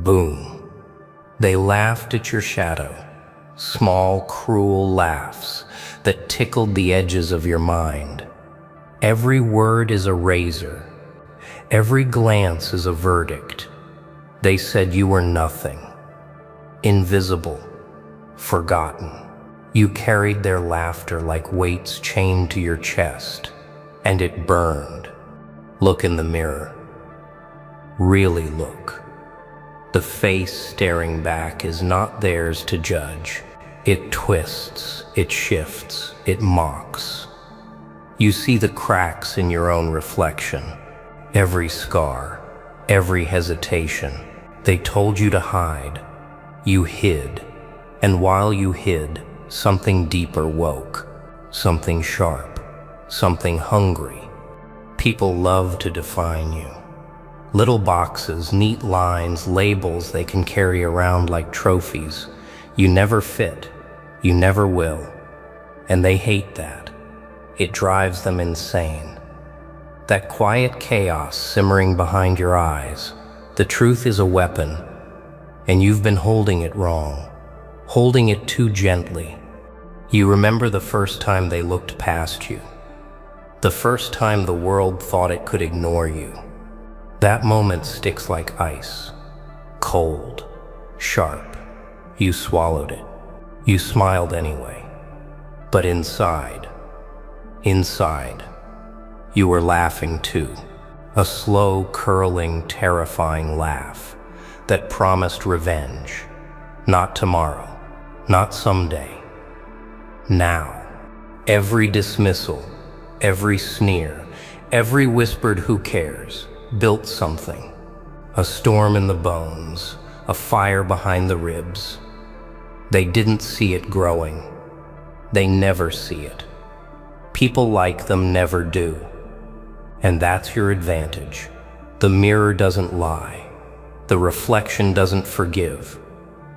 Boom. They laughed at your shadow, small, cruel laughs that tickled the edges of your mind. Every word is a razor. Every glance is a verdict. They said you were nothing, invisible, forgotten. You carried their laughter like weights chained to your chest, and it burned. Look in the mirror. Really look. The face staring back is not theirs to judge. It twists, it shifts, it mocks. You see the cracks in your own reflection, every scar, every hesitation. They told you to hide. You hid. And while you hid, something deeper woke, something sharp, something hungry. People love to define you. Little boxes, neat lines, labels they can carry around like trophies. You never fit. You never will. And they hate that. It drives them insane. That quiet chaos simmering behind your eyes. The truth is a weapon, and you've been holding it wrong, holding it too gently. You remember the first time they looked past you, the first time the world thought it could ignore you. That moment sticks like ice, cold, sharp. You swallowed it. You smiled anyway. But inside, you were laughing too. A slow, curling, terrifying laugh that promised revenge. Not tomorrow, not someday. Now. Every dismissal, every sneer, every whispered "who cares?" built something. A storm in the bones, a fire behind the ribs. They didn't see it growing. They never see it. People like them never do. And that's your advantage. The mirror doesn't lie. The reflection doesn't forgive.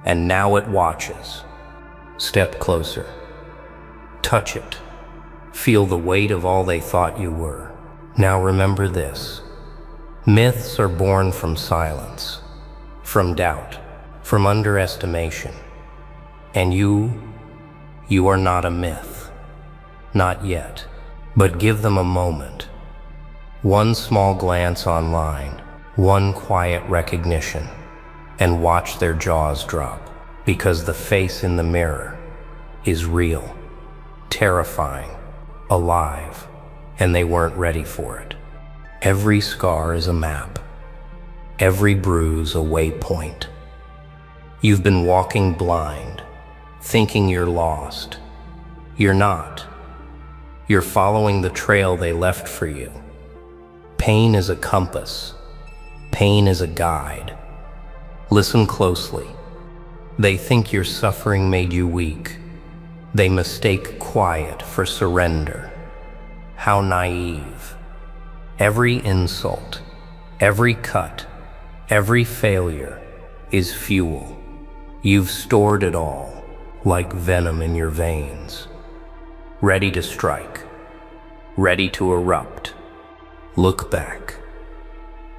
And now it watches. Step closer. Touch it. Feel the weight of all they thought you were. Now remember this. Myths are born from silence, from doubt, from underestimation. And you are not a myth. Not yet. But give them a moment. One small glance online, one quiet recognition, and watch their jaws drop, because the face in the mirror is real, terrifying, alive, and they weren't ready for it. Every scar is a map, every bruise a waypoint. You've been walking blind, thinking you're lost. You're not. You're following the trail they left for you. Pain is a compass. Pain is a guide. Listen closely. They think your suffering made you weak. They mistake quiet for surrender. How naive. Every insult, every cut, every failure is fuel. You've stored it all, like venom in your veins. Ready to strike. Ready to erupt. Look back.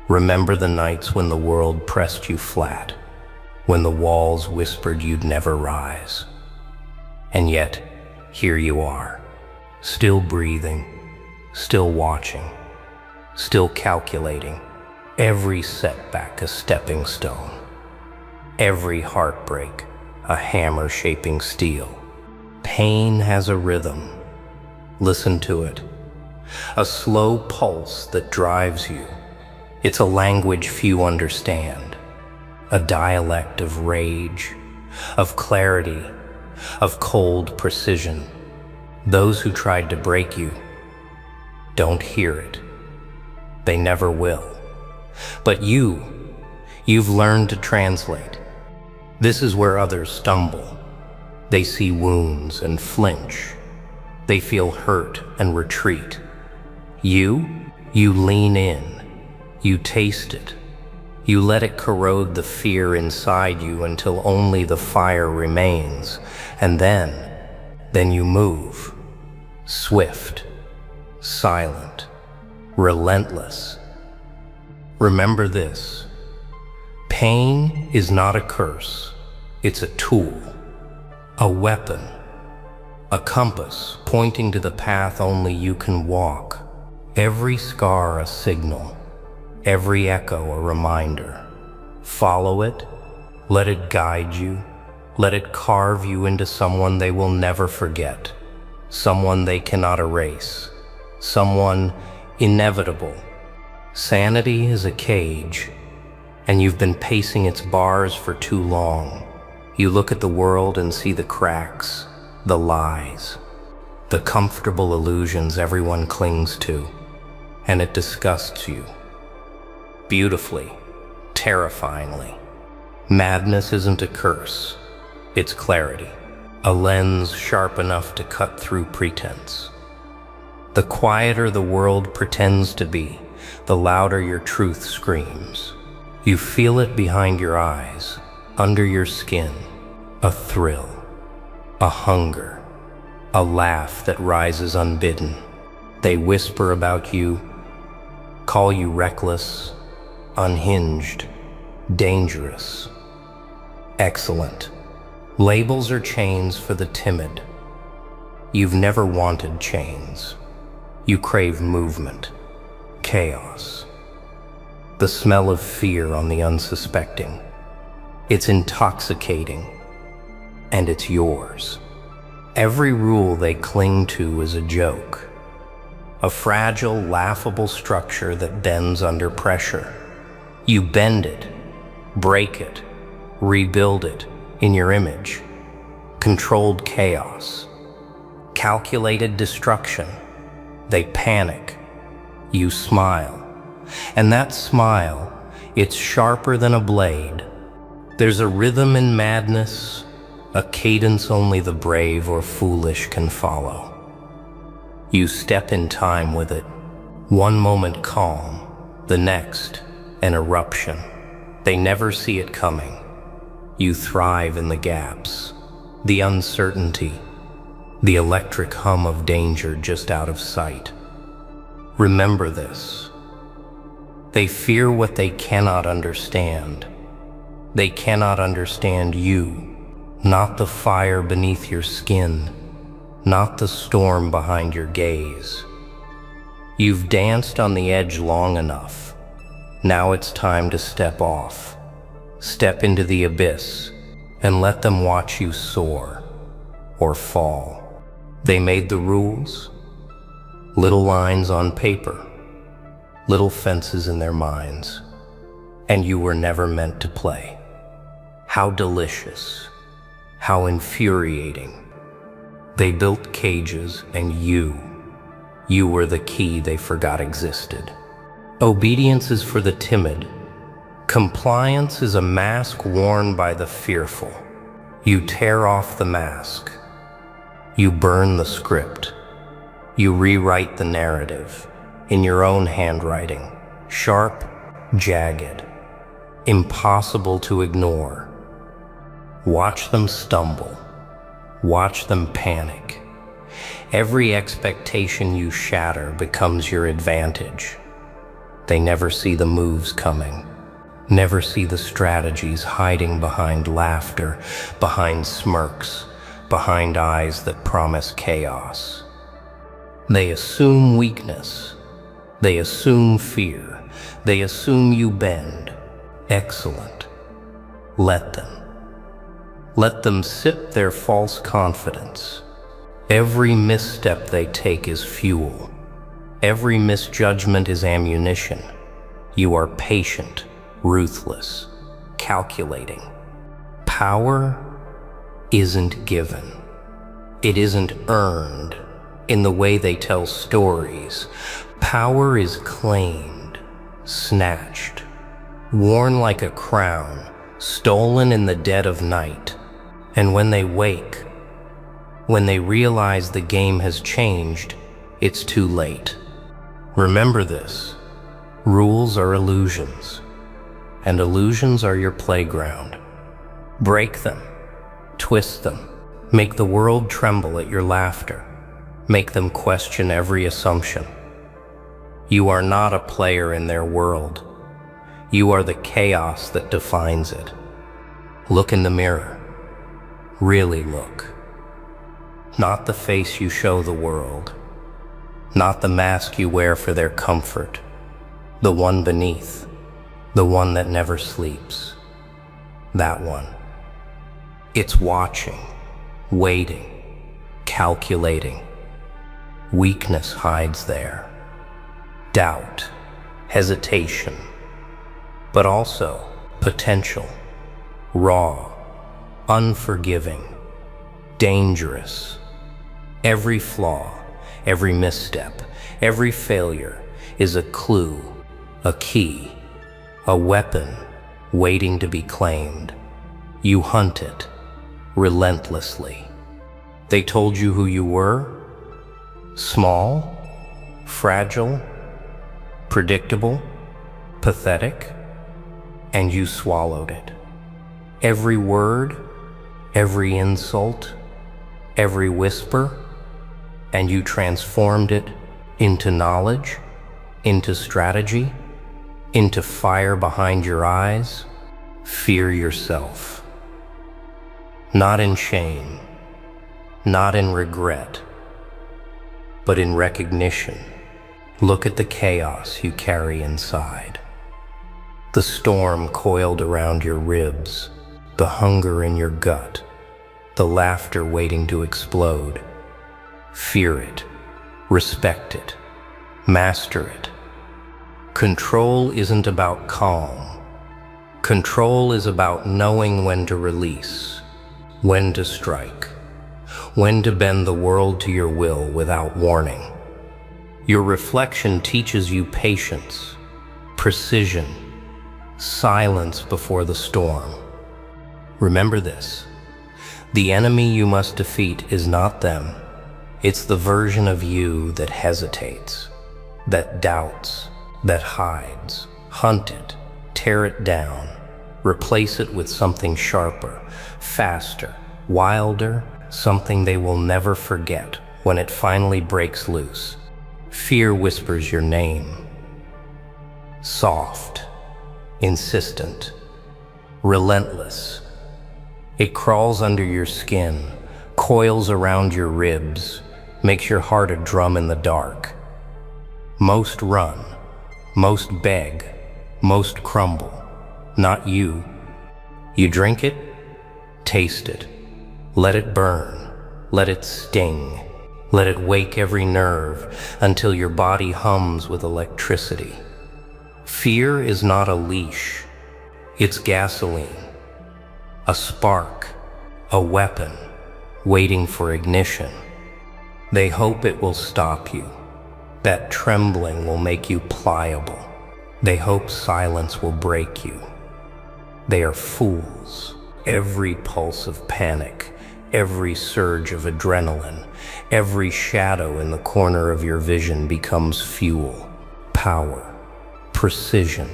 Remember the nights when the world pressed you flat, when the walls whispered you'd never rise. And yet, here you are, still breathing, still watching, still calculating. Every setback a stepping stone, every heartbreak a hammer shaping steel. Pain has a rhythm. Listen to it. A slow pulse that drives you. It's a language few understand. A dialect of rage, of clarity, of cold precision. Those who tried to break you don't hear it. They never will. But you've learned to translate. This is where others stumble. They see wounds and flinch. They feel hurt and retreat. You lean in. You taste it. You let it corrode the fear inside you until only the fire remains. And then you move. Swift, silent, relentless. Remember this. Pain is not a curse. It's a tool, a weapon, a compass pointing to the path only you can walk. Every scar a signal, every echo a reminder. Follow it, let it guide you, let it carve you into someone they will never forget, someone they cannot erase, someone inevitable. Sanity is a cage, and you've been pacing its bars for too long. You look at the world and see the cracks, the lies, the comfortable illusions everyone clings to, and it disgusts you. Beautifully, terrifyingly. Madness isn't a curse, it's clarity, a lens sharp enough to cut through pretense. The quieter the world pretends to be, the louder your truth screams. You feel it behind your eyes, under your skin, a thrill, a hunger, a laugh that rises unbidden. They whisper about you, call you reckless, unhinged, dangerous, excellent. Labels are chains for the timid. You've never wanted chains. You crave movement, chaos, the smell of fear on the unsuspecting. It's intoxicating, and it's yours. Every rule they cling to is a joke, a fragile, laughable structure that bends under pressure. You bend it, break it, rebuild it in your image. Controlled chaos, calculated destruction. They panic. You smile. And that smile, it's sharper than a blade. There's a rhythm in madness, a cadence only the brave or foolish can follow. You step in time with it. One moment calm, the next an eruption. They never see it coming. You thrive in the gaps, the uncertainty, the electric hum of danger just out of sight. Remember this. They fear what they cannot understand. They cannot understand you, not the fire beneath your skin, not the storm behind your gaze. You've danced on the edge long enough. Now it's time to step off. Step into the abyss and let them watch you soar or fall. They made the rules, little lines on paper, little fences in their minds, and you were never meant to play. How delicious, how infuriating. They built cages and you were the key they forgot existed. Obedience is for the timid. Compliance is a mask worn by the fearful. You tear off the mask. You burn the script. You rewrite the narrative in your own handwriting, sharp, jagged, impossible to ignore. Watch them stumble. Watch them panic. Every expectation you shatter becomes your advantage. They never see the moves coming, never see the strategies hiding behind laughter, behind smirks, behind eyes that promise chaos. They assume weakness. They assume fear. They assume you bend. Excellent. Let them. Let them sip their false confidence. Every misstep they take is fuel. Every misjudgment is ammunition. You are patient, ruthless, calculating. Power isn't given. It isn't earned in the way they tell stories. Power is claimed, snatched, worn like a crown, stolen in the dead of night. And when they wake, when they realize the game has changed, it's too late. Remember this. Rules are illusions, and illusions are your playground. Break them, twist them, make the world tremble at your laughter, make them question every assumption. You are not a player in their world. You are the chaos that defines it. Look in the mirror. Really look. Not the face you show the world. Not the mask you wear for their comfort. The one beneath. The one that never sleeps. That one. It's watching, waiting, calculating. Weakness hides there. Doubt, hesitation, but also potential. Raw, unforgiving, dangerous. Every flaw, every misstep, every failure is a clue, a key, a weapon waiting to be claimed. You hunt it relentlessly. They told you who you were? Small, fragile, predictable, pathetic, and you swallowed it. Every word, every insult, every whisper, and you transformed it into knowledge, into strategy, into fire behind your eyes. Fear yourself. Not in shame, not in regret, but in recognition. Look at the chaos you carry inside. The storm coiled around your ribs, the hunger in your gut, the laughter waiting to explode. Fear it, respect it, master it. Control isn't about calm. Control is about knowing when to release, when to strike, when to bend the world to your will without warning. Your reflection teaches you patience, precision, silence before the storm. Remember this: the enemy you must defeat is not them. It's the version of you that hesitates, that doubts, that hides. Hunt it, tear it down, replace it with something sharper, faster, wilder, something they will never forget when it finally breaks loose. Fear whispers your name. Soft, insistent, relentless. It crawls under your skin, coils around your ribs, makes your heart a drum in the dark. Most run, most beg, most crumble. Not you. You drink it, taste it, let it burn, let it sting, let it wake every nerve until your body hums with electricity. Fear is not a leash, it's gasoline, a spark, a weapon, waiting for ignition. They hope it will stop you. That trembling will make you pliable. They hope silence will break you. They are fools. Every pulse of panic, every surge of adrenaline, every shadow in the corner of your vision becomes fuel, power, precision,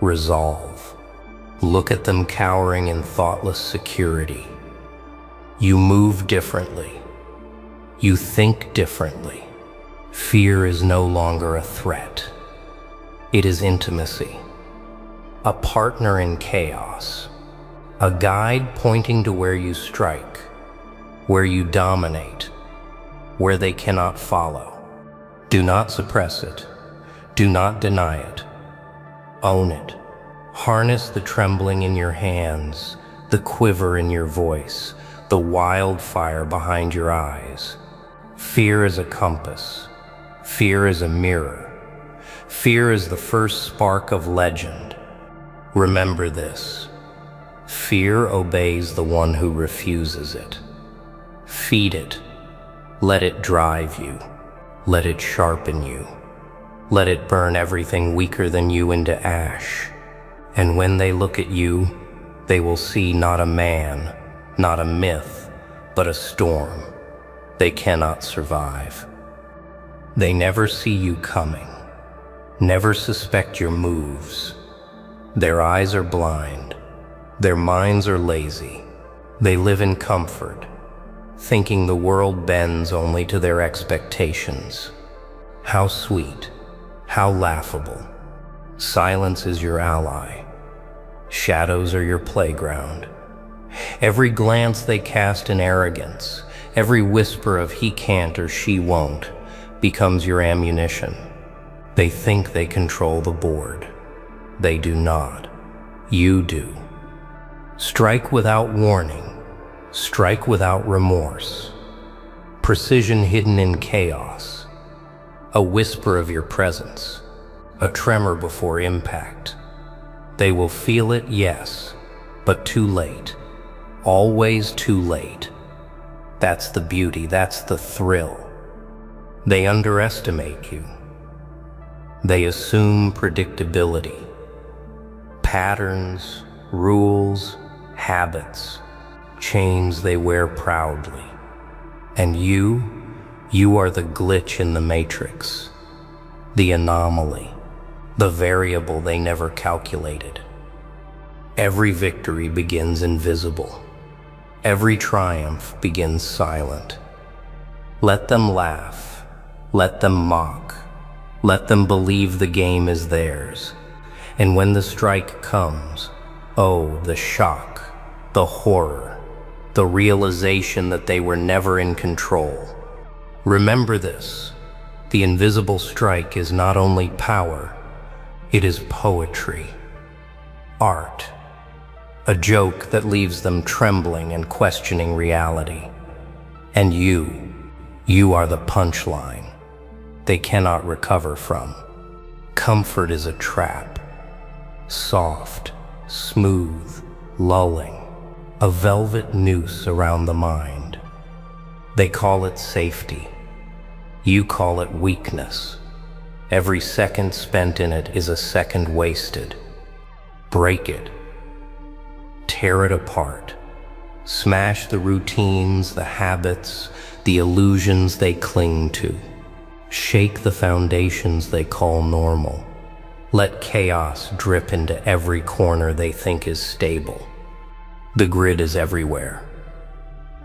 resolve. Look at them cowering in thoughtless security. You move differently. You think differently. Fear is no longer a threat. It is intimacy. A partner in chaos. A guide pointing to where you strike, where you dominate, where they cannot follow. Do not suppress it. Do not deny it. Own it. Harness the trembling in your hands, the quiver in your voice, the wildfire behind your eyes. Fear is a compass. Fear is a mirror. Fear is the first spark of legend. Remember this. Fear obeys the one who refuses it. Feed it. Let it drive you. Let it sharpen you. Let it burn everything weaker than you into ash. And when they look at you, they will see not a man, not a myth, but a storm. They cannot survive. They never see you coming, never suspect your moves. Their eyes are blind. Their minds are lazy. They live in comfort, thinking the world bends only to their expectations. How sweet, how laughable. Silence is your ally. Shadows are your playground. Every glance they cast in arrogance, every whisper of he can't or she won't, becomes your ammunition. They think they control the board. They do not. You do. Strike without warning. Strike without remorse. Precision hidden in chaos. A whisper of your presence. A tremor before impact. They will feel it, yes, but too late. Always too late. That's the beauty, that's the thrill. They underestimate you. They assume predictability. Patterns, rules, habits, chains they wear proudly. And you are the glitch in the matrix, the anomaly, the variable they never calculated. Every victory begins invisible. Every triumph begins silent. Let them laugh. Let them mock. Let them believe the game is theirs. And when the strike comes, oh, the shock, the horror, the realization that they were never in control. Remember this. The invisible strike is not only power, it is poetry, art, a joke that leaves them trembling and questioning reality. And you are the punchline they cannot recover from. Comfort is a trap, soft, smooth, lulling, a velvet noose around the mind. They call it safety. You call it weakness. Every second spent in it is a second wasted. Break it. Tear it apart. Smash the routines, the habits, the illusions they cling to. Shake the foundations they call normal. Let chaos drip into every corner they think is stable. The grid is everywhere.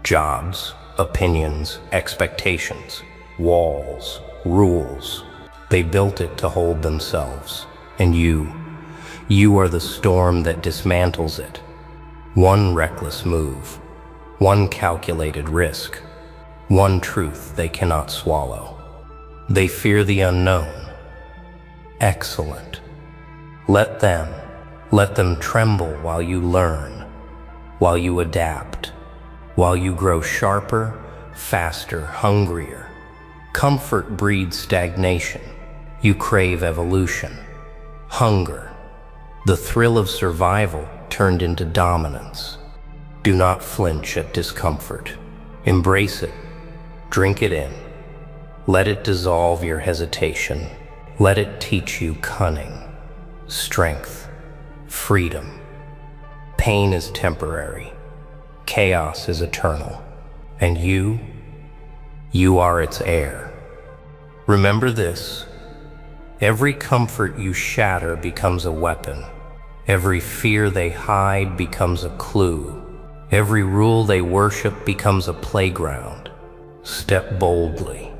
Jobs, opinions, expectations, walls, rules. They built it to hold themselves. And you are the storm that dismantles it. One reckless move, one calculated risk, one truth they cannot swallow. They fear the unknown. Excellent. Let them tremble while you learn, while you adapt, while you grow sharper, faster, hungrier. Comfort breeds stagnation. You crave evolution. Hunger, the thrill of survival turned into dominance. Do not flinch at discomfort. Embrace it. Drink it in. Let it dissolve your hesitation. Let it teach you cunning, strength, freedom. Pain is temporary. Chaos is eternal. And you are its heir. Remember this. Every comfort you shatter becomes a weapon. Every fear they hide becomes a clue. Every rule they worship becomes a playground. Step boldly.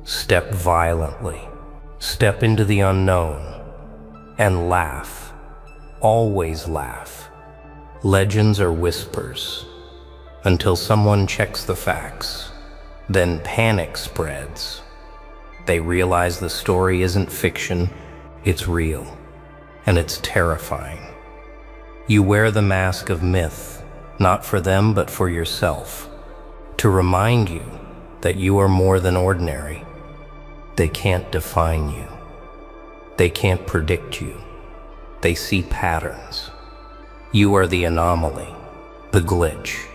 Step violently. Step into the unknown. And laugh. Always laugh. Legends are whispers. Until someone checks the facts. Then panic spreads. They realize the story isn't fiction, it's real. And it's terrifying. You wear the mask of myth, not for them but for yourself, to remind you that you are more than ordinary. They can't define you. They can't predict you. They see patterns. You are the anomaly, the glitch,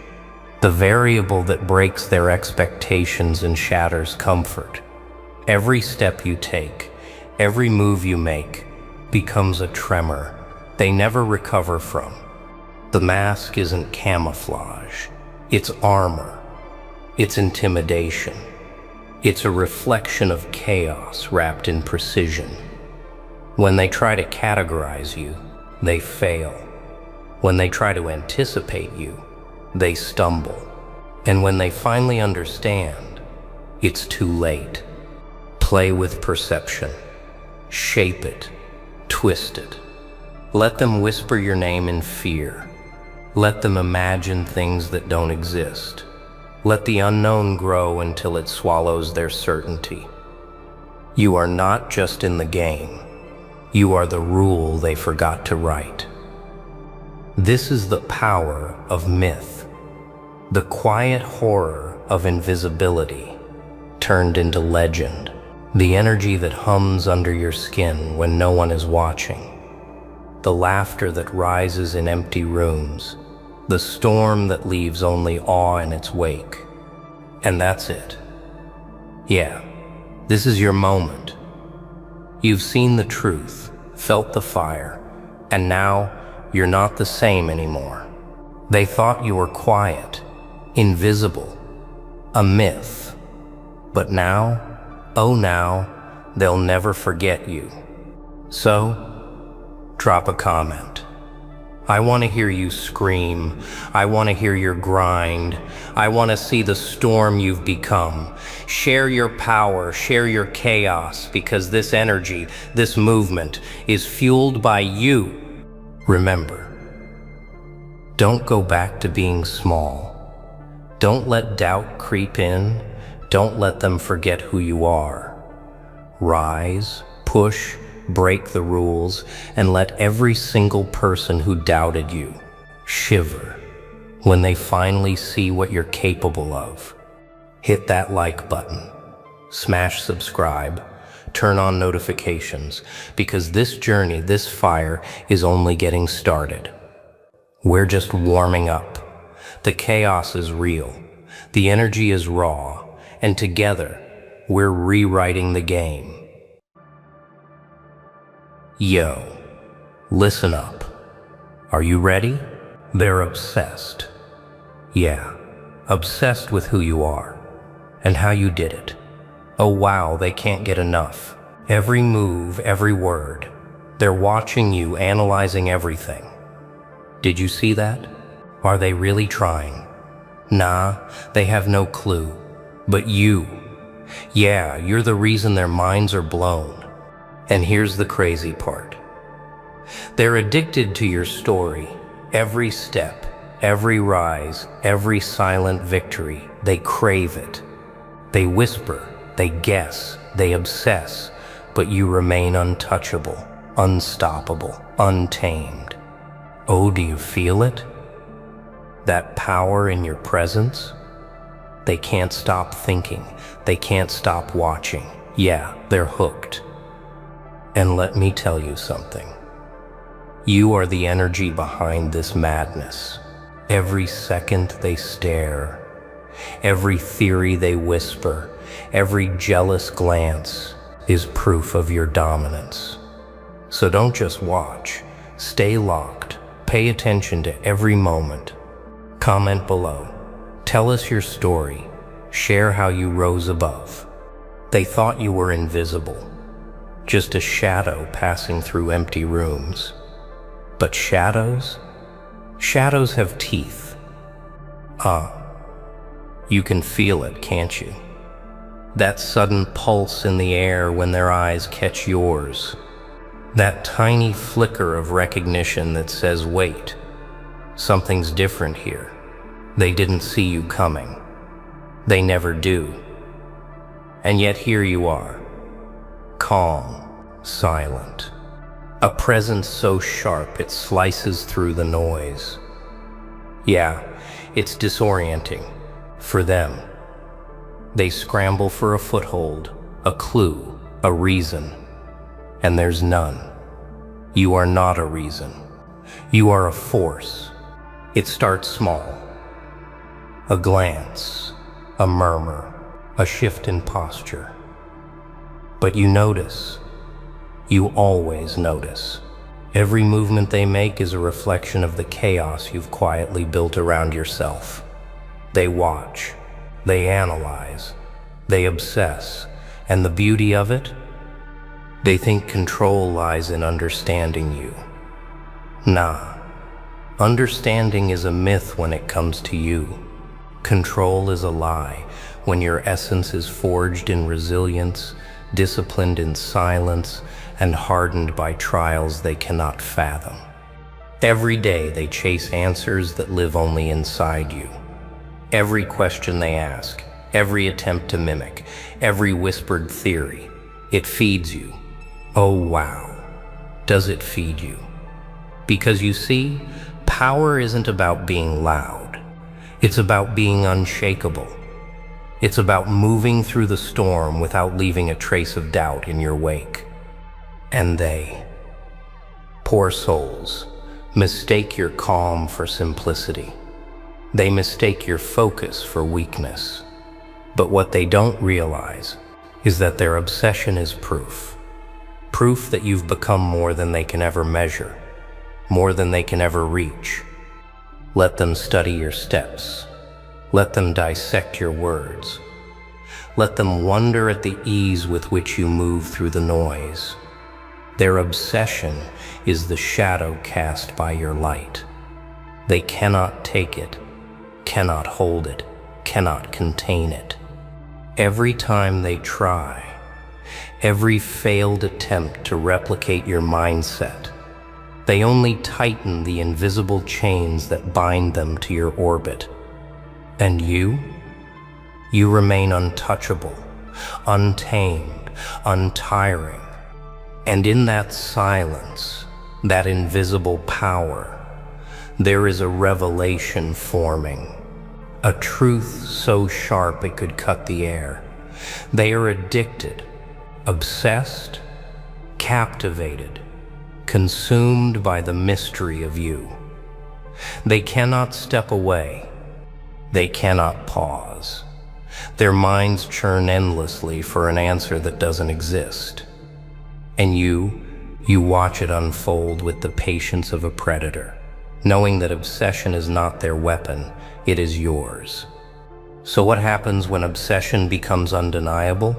the variable that breaks their expectations and shatters comfort. Every step you take, every move you make, becomes a tremor they never recover from. The mask isn't camouflage, it's armor, it's intimidation. It's a reflection of chaos wrapped in precision. When they try to categorize you, they fail. When they try to anticipate you, they stumble. And when they finally understand, it's too late. Play with perception, shape it, Twist it. Let them whisper your name in fear. Let them imagine things that don't exist. Let the unknown grow until it swallows their certainty. You are not just in the game. You are the rule they forgot to write. This is the power of myth, the quiet horror of invisibility turned into legend, the energy that hums under your skin when no one is watching, the laughter that rises in empty rooms, the storm that leaves only awe in its wake. And that's it. Yeah, this is your moment. You've seen the truth, felt the fire, and now you're not the same anymore. They thought you were quiet, invisible, a myth. But now, oh now, they'll never forget you. So, drop a comment. I want to hear you scream. I want to hear your grind. I want to see the storm you've become. Share your power, share your chaos, because this energy, this movement, is fueled by you. Remember, don't go back to being small. Don't let doubt creep in. Don't let them forget who you are. Rise, push, break the rules, and let every single person who doubted you shiver when they finally see what you're capable of. Hit that like button, smash subscribe, turn on notifications, because this journey, this fire, is only getting started. We're just warming up. The chaos is real, the energy is raw, and together, we're rewriting the game. Yo, listen up. Are you ready? They're obsessed. Yeah, obsessed with who you are and how you did it. Oh wow, they can't get enough. Every move, every word. They're watching you, analyzing everything. Did you see that? Are they really trying? Nah, they have no clue. But you, yeah, you're the reason their minds are blown. And here's the crazy part. They're addicted to your story. Every step, every rise, every silent victory. They crave it. They whisper, they guess, they obsess, but you remain untouchable, unstoppable, untamed. Oh, do you feel it? That power in your presence? They can't stop thinking. They can't stop watching. Yeah, they're hooked. And let me tell you something. You are the energy behind this madness. Every second they stare, every theory they whisper, every jealous glance is proof of your dominance. So don't just watch, stay locked, pay attention to every moment. Comment below, tell us your story, share how you rose above. They thought you were invisible, just a shadow passing through empty rooms. But shadows? Shadows have teeth. You can feel it, can't you? That sudden pulse in the air when their eyes catch yours. That tiny flicker of recognition that says, wait, something's different here. They didn't see you coming. They never do. And yet here you are, calm, silent. A presence so sharp it slices through the noise. Yeah, it's disorienting for them. They scramble for a foothold, a clue, a reason, and there's none. You are not a reason. You are a force. It starts small. A glance, a murmur, a shift in posture. But you notice. You always notice. Every movement they make is a reflection of the chaos you've quietly built around yourself. They watch, they analyze, they obsess, and the beauty of it? They think control lies in understanding you. Nah, understanding is a myth when it comes to you. Control is a lie when your essence is forged in resilience, disciplined in silence, and hardened by trials they cannot fathom. Every day they chase answers that live only inside you. Every question they ask, every attempt to mimic, every whispered theory, it feeds you. Oh wow, does it feed you? Because you see, power isn't about being loud. It's about being unshakable. It's about moving through the storm without leaving a trace of doubt in your wake. And they, poor souls, mistake your calm for simplicity. They mistake your focus for weakness. But what they don't realize is that their obsession is proof. Proof that you've become more than they can ever measure, more than they can ever reach. Let them study your steps. Let them dissect your words. Let them wonder at the ease with which you move through the noise. Their obsession is the shadow cast by your light. They cannot take it, cannot hold it, cannot contain it. Every time they try, every failed attempt to replicate your mindset, they only tighten the invisible chains that bind them to your orbit. And you remain untouchable, untamed, untiring. And in that silence, that invisible power, there is a revelation forming, a truth so sharp it could cut the air. They are addicted, obsessed, captivated, consumed by the mystery of you. They cannot step away. They cannot pause. Their minds churn endlessly for an answer that doesn't exist. And you watch it unfold with the patience of a predator, knowing that obsession is not their weapon, it is yours. So what happens when obsession becomes undeniable?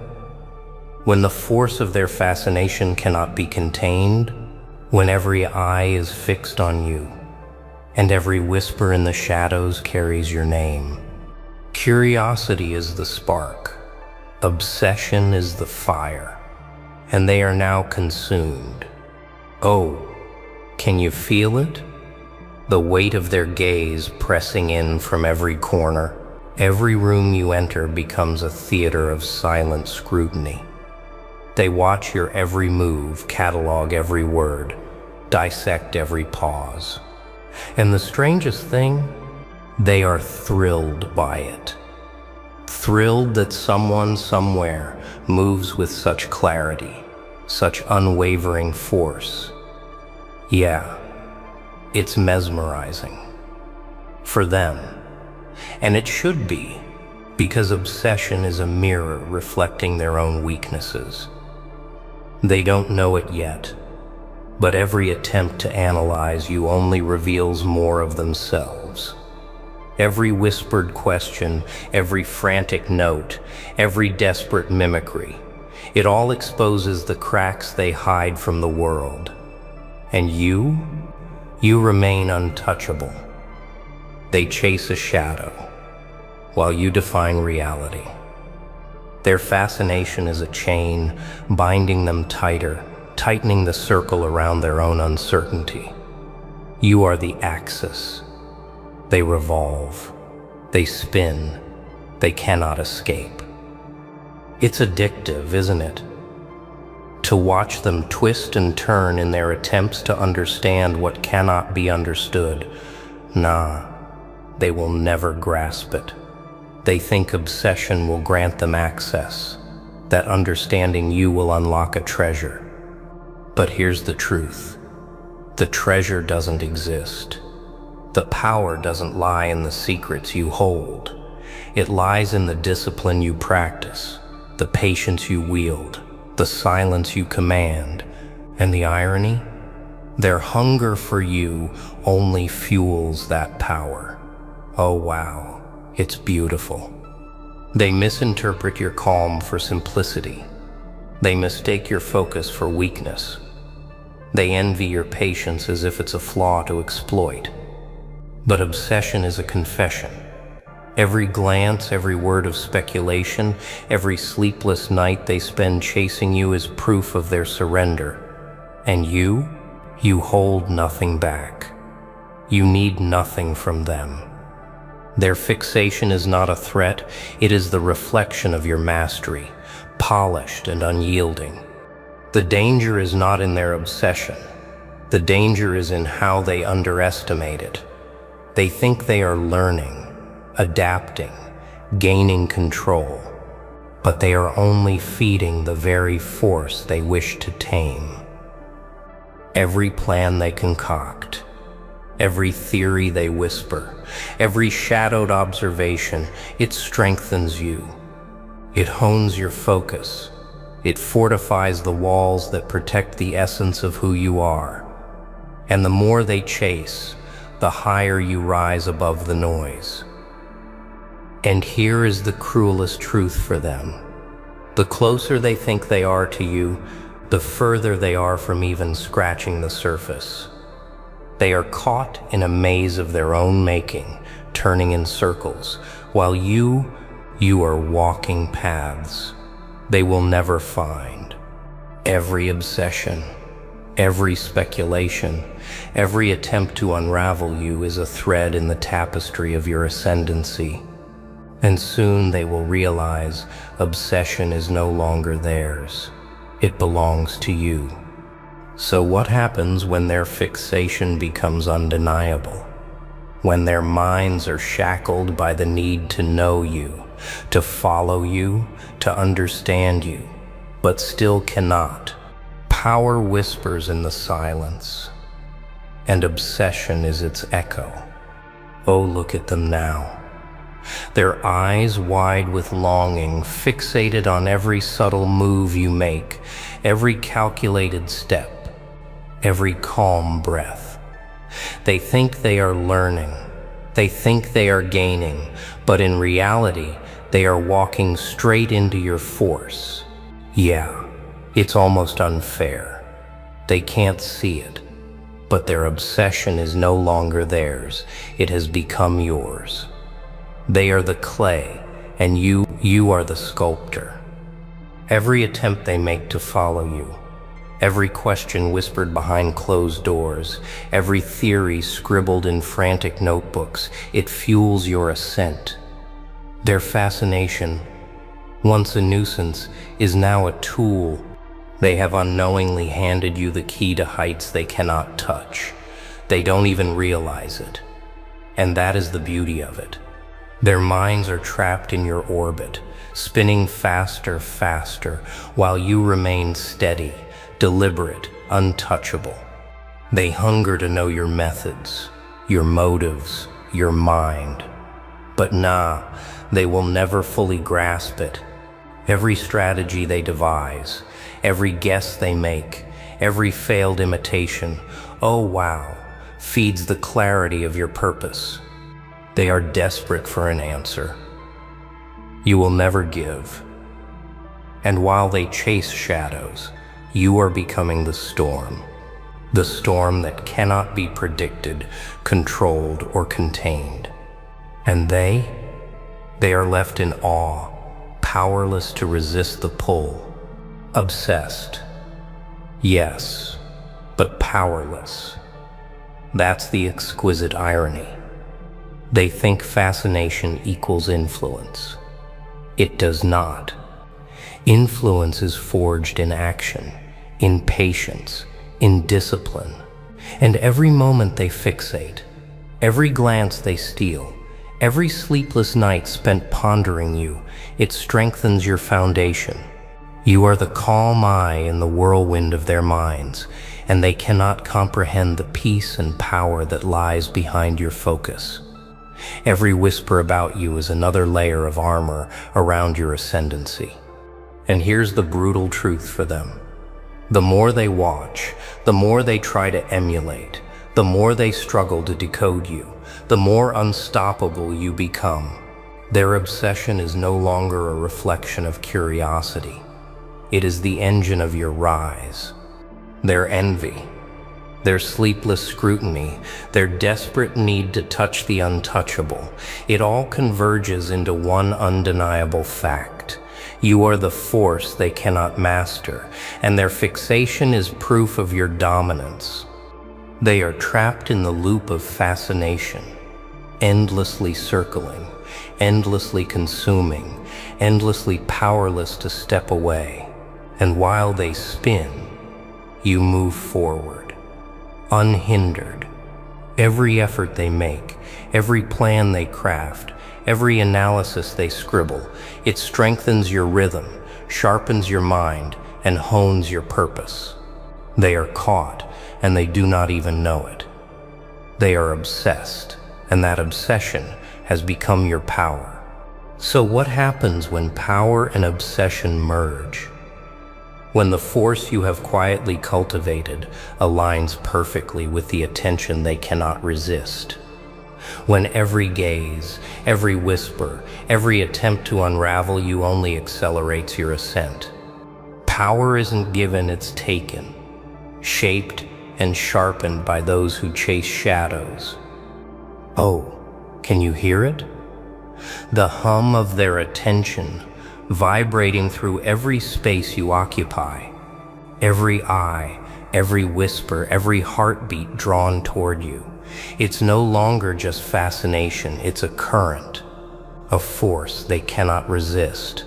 When the force of their fascination cannot be contained? When every eye is fixed on you, and every whisper in the shadows carries your name? Curiosity is the spark, obsession is the fire, and they are now consumed. Oh, can you feel it? The weight of their gaze pressing in from every corner. Every room you enter becomes a theater of silent scrutiny. They watch your every move, catalog every word, dissect every pause. And the strangest thing, they are thrilled by it. Thrilled that someone somewhere moves with such clarity, such unwavering force. Yeah, it's mesmerizing. For them. And it should be, because obsession is a mirror reflecting their own weaknesses. They don't know it yet, but every attempt to analyze you only reveals more of themselves. Every whispered question, every frantic note, every desperate mimicry, it all exposes the cracks they hide from the world. And you remain untouchable. They chase a shadow, while you define reality. Their fascination is a chain, binding them tighter, tightening the circle around their own uncertainty. You are the axis. They revolve, they spin, they cannot escape. It's addictive, isn't it? To watch them twist and turn in their attempts to understand what cannot be understood. Nah, they will never grasp it. They think obsession will grant them access, that understanding you will unlock a treasure. But here's the truth. The treasure doesn't exist. The power doesn't lie in the secrets you hold. It lies in the discipline you practice, the patience you wield, the silence you command. And the irony? Their hunger for you only fuels that power. Oh wow, it's beautiful. They misinterpret your calm for simplicity. They mistake your focus for weakness. They envy your patience as if it's a flaw to exploit. But obsession is a confession. Every glance, every word of speculation, every sleepless night they spend chasing you is proof of their surrender. And you hold nothing back. You need nothing from them. Their fixation is not a threat, it is the reflection of your mastery, polished and unyielding. The danger is not in their obsession. The danger is in how they underestimate it. They think they are learning, adapting, gaining control, but they are only feeding the very force they wish to tame. Every plan they concoct, every theory they whisper, every shadowed observation, it strengthens you. It hones your focus. It fortifies the walls that protect the essence of who you are. And the more they chase, the higher you rise above the noise. And here is the cruelest truth for them. The closer they think they are to you, the further they are from even scratching the surface. They are caught in a maze of their own making, turning in circles, while you are walking paths they will never find. Every obsession, every speculation, every attempt to unravel you is a thread in the tapestry of your ascendancy. And soon they will realize obsession is no longer theirs. It belongs to you. So what happens when their fixation becomes undeniable? When their minds are shackled by the need to know you, to follow you, to understand you, but still cannot. Power whispers in the silence, and obsession is its echo. Oh, look at them now. Their eyes wide with longing, fixated on every subtle move you make, every calculated step, every calm breath. They think they are learning. They think they are gaining, but in reality, they are walking straight into your force. Yeah, it's almost unfair. They can't see it, but their obsession is no longer theirs. It has become yours. They are the clay, and you are the sculptor. Every attempt they make to follow you, every question whispered behind closed doors, every theory scribbled in frantic notebooks, it fuels your ascent. Their fascination, once a nuisance, is now a tool. They have unknowingly handed you the key to heights they cannot touch. They don't even realize it. And that is the beauty of it. Their minds are trapped in your orbit, spinning faster, while you remain steady, deliberate, untouchable. They hunger to know your methods, your motives, your mind. But they will never fully grasp it. Every strategy they devise, every guess they make, every failed imitation, oh wow, feeds the clarity of your purpose. They are desperate for an answer. You will never give. And while they chase shadows, you are becoming the storm that cannot be predicted, controlled, or contained. And they are left in awe, powerless to resist the pull, obsessed. Yes, but powerless. That's the exquisite irony. They think fascination equals influence. It does not. Influence is forged in action, in patience, in discipline. And every moment they fixate, every glance they steal, every sleepless night spent pondering you, it strengthens your foundation. You are the calm eye in the whirlwind of their minds, and they cannot comprehend the peace and power that lies behind your focus. Every whisper about you is another layer of armor around your ascendancy. And here's the brutal truth for them. The more they watch, the more they try to emulate, the more they struggle to decode you, the more unstoppable you become. Their obsession is no longer a reflection of curiosity. It is the engine of your rise. Their envy, their sleepless scrutiny, their desperate need to touch the untouchable, it all converges into one undeniable fact. You are the force they cannot master, and their fixation is proof of your dominance. They are trapped in the loop of fascination, endlessly circling, endlessly consuming, endlessly powerless to step away. And while they spin, you move forward, unhindered. Every effort they make, every plan they craft, every analysis they scribble, it strengthens your rhythm, sharpens your mind, and hones your purpose. They are caught, and they do not even know it. They are obsessed, and that obsession has become your power. So what happens when power and obsession merge? When the force you have quietly cultivated aligns perfectly with the attention they cannot resist. When every gaze, every whisper, every attempt to unravel you only accelerates your ascent. Power isn't given, it's taken, shaped and sharpened by those who chase shadows. Oh, can you hear it? The hum of their attention vibrating through every space you occupy, every eye, every whisper, every heartbeat drawn toward you. It's no longer just fascination, it's a current, a force they cannot resist.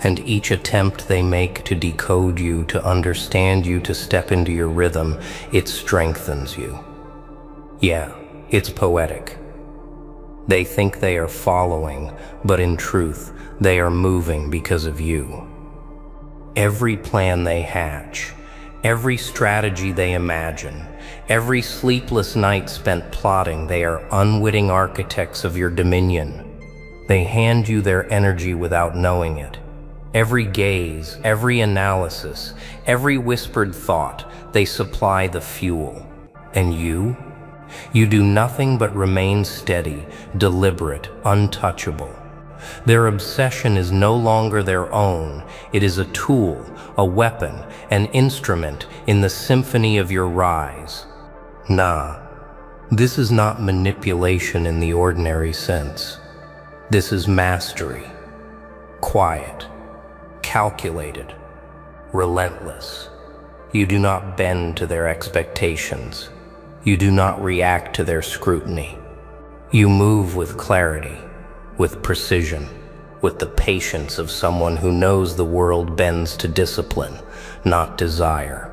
And each attempt they make to decode you, to understand you, to step into your rhythm, it strengthens you. Yeah, it's poetic. They think they are following, but in truth, they are moving because of you. Every plan they hatch, every strategy they imagine, every sleepless night spent plotting, they are unwitting architects of your dominion. They hand you their energy without knowing it. Every gaze, every analysis, every whispered thought, they supply the fuel. And you do nothing but remain steady, deliberate, untouchable. Their obsession is no longer their own. It is a tool, a weapon, an instrument in the symphony of your rise. Nah, this is not manipulation in the ordinary sense. This is mastery. Quiet, calculated, relentless. You do not bend to their expectations. You do not react to their scrutiny. You move with clarity, with precision, with the patience of someone who knows the world bends to discipline, not desire.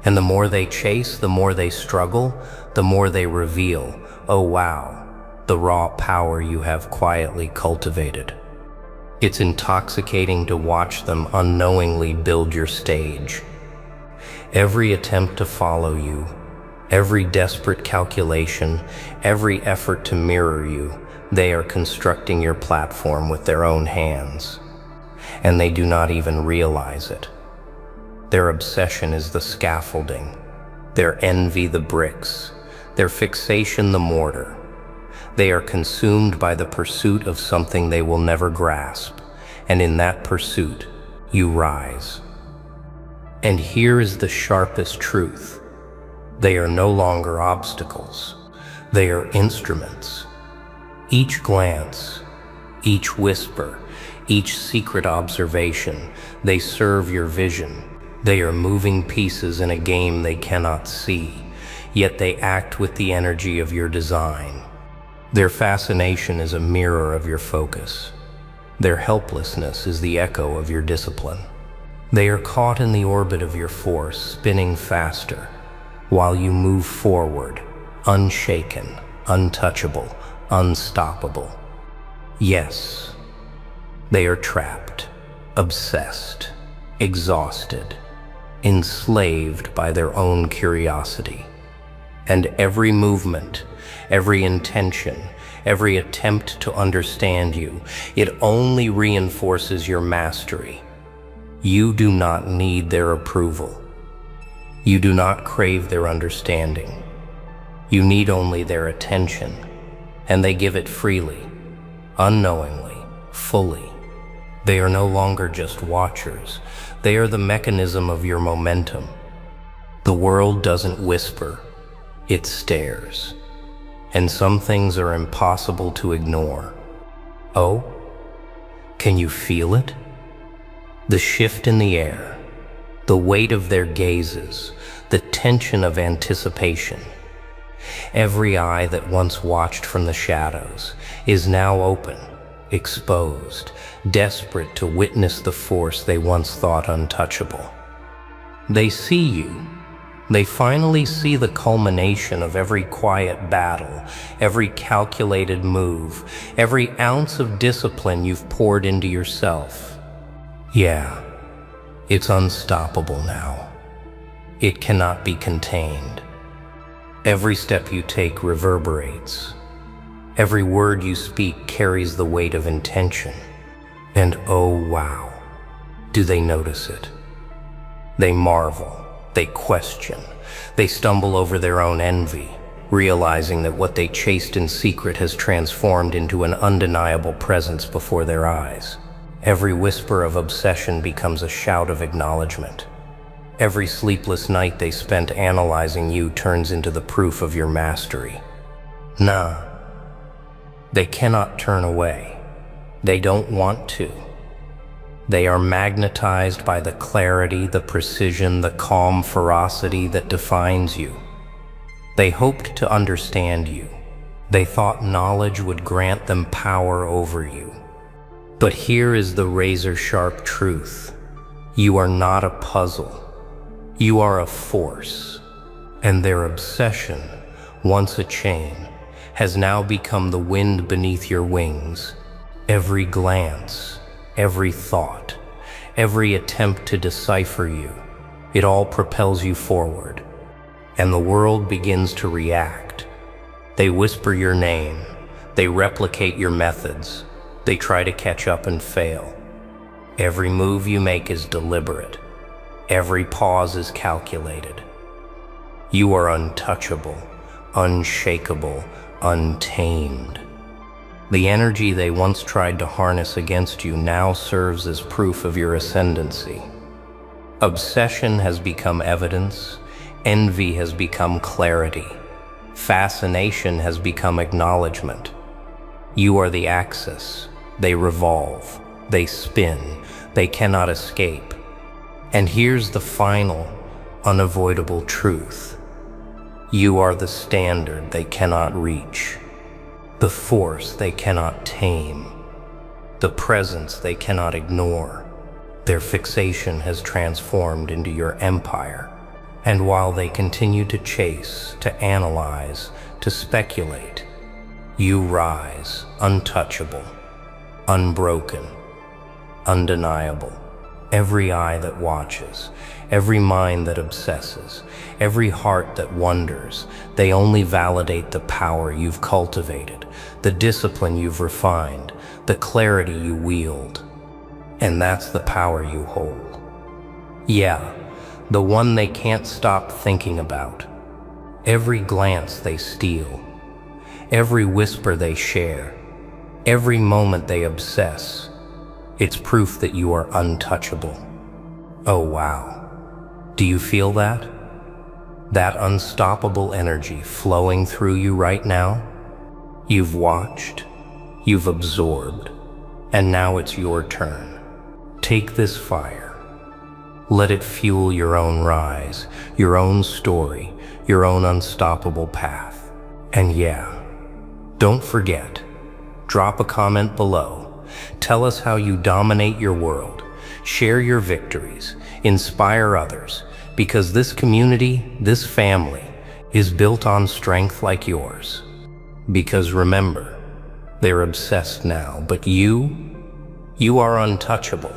And the more they chase, the more they struggle, the more they reveal, oh wow, the raw power you have quietly cultivated. It's intoxicating to watch them unknowingly build your stage. Every attempt to follow you, every desperate calculation, every effort to mirror you, they are constructing your platform with their own hands. And they do not even realize it. Their obsession is the scaffolding, their envy the bricks, their fixation the mortar. They are consumed by the pursuit of something they will never grasp, and in that pursuit, you rise. And here is the sharpest truth. They are no longer obstacles. They are instruments. Each glance, each whisper, each secret observation, they serve your vision. They are moving pieces in a game they cannot see, yet they act with the energy of your design. Their fascination is a mirror of your focus. Their helplessness is the echo of your discipline. They are caught in the orbit of your force, spinning faster, while you move forward, unshaken, untouchable, unstoppable. Yes, they are trapped, obsessed, exhausted, enslaved by their own curiosity. And every movement, every intention, every attempt to understand you, it only reinforces your mastery. You do not need their approval. You do not crave their understanding. You need only their attention, and they give it freely, unknowingly, fully. They are no longer just watchers. They are the mechanism of your momentum. The world doesn't whisper, it stares. And some things are impossible to ignore. Oh, can you feel it? The shift in the air, the weight of their gazes, the tension of anticipation. Every eye that once watched from the shadows is now open, exposed, desperate to witness the force they once thought untouchable. They see you. They finally see the culmination of every quiet battle, every calculated move, every ounce of discipline you've poured into yourself. Yeah, it's unstoppable now. It cannot be contained. Every step you take reverberates. Every word you speak carries the weight of intention. And oh wow, do they notice it? They marvel. They question. They stumble over their own envy, realizing that what they chased in secret has transformed into an undeniable presence before their eyes. Every whisper of obsession becomes a shout of acknowledgement. Every sleepless night they spent analyzing you turns into the proof of your mastery. Nah, they cannot turn away. They don't want to. They are magnetized by the clarity, the precision, the calm ferocity that defines you. They hoped to understand you. They thought knowledge would grant them power over you. But here is the razor-sharp truth. You are not a puzzle. You are a force. And their obsession, once a chain, has now become the wind beneath your wings. Every glance, every thought, every attempt to decipher you, it all propels you forward. And the world begins to react. They whisper your name. They replicate your methods. They try to catch up and fail. Every move you make is deliberate. Every pause is calculated. You are untouchable, unshakable, untamed. The energy they once tried to harness against you now serves as proof of your ascendancy. Obsession has become evidence. Envy has become clarity. Fascination has become acknowledgement. You are the axis. They revolve. They spin. They cannot escape. And here's the final, unavoidable truth. You are the standard they cannot reach. The force they cannot tame, the presence they cannot ignore. Their fixation has transformed into your empire, and while they continue to chase, to analyze, to speculate, you rise, untouchable, unbroken, undeniable. Every eye that watches, every mind that obsesses, every heart that wonders, they only validate the power you've cultivated, the discipline you've refined, the clarity you wield. And that's the power you hold. Yeah, the one they can't stop thinking about. Every glance they steal, every whisper they share, every moment they obsess, it's proof that you are untouchable. Oh wow. Do you feel that? That unstoppable energy flowing through you right now? You've watched, you've absorbed, and now it's your turn. Take this fire. Let it fuel your own rise, your own story, your own unstoppable path. And yeah, don't forget, drop a comment below. Tell us how you dominate your world. Share your victories. Inspire others. Because this community, this family, is built on strength like yours. Because remember, they're obsessed now, but you are untouchable.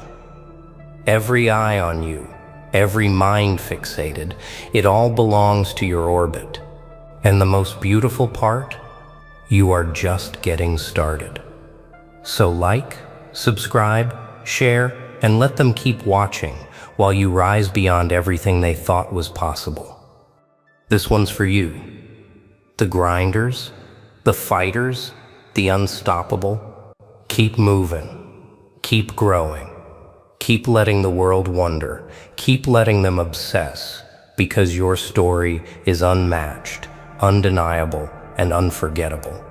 Every eye on you, every mind fixated, it all belongs to your orbit. And the most beautiful part? You are just getting started. So like, subscribe, share, and let them keep watching while you rise beyond everything they thought was possible. This one's for you. The grinders, the fighters, the unstoppable. Keep moving. Keep growing. Keep letting the world wonder. Keep letting them obsess, because your story is unmatched, undeniable, and unforgettable.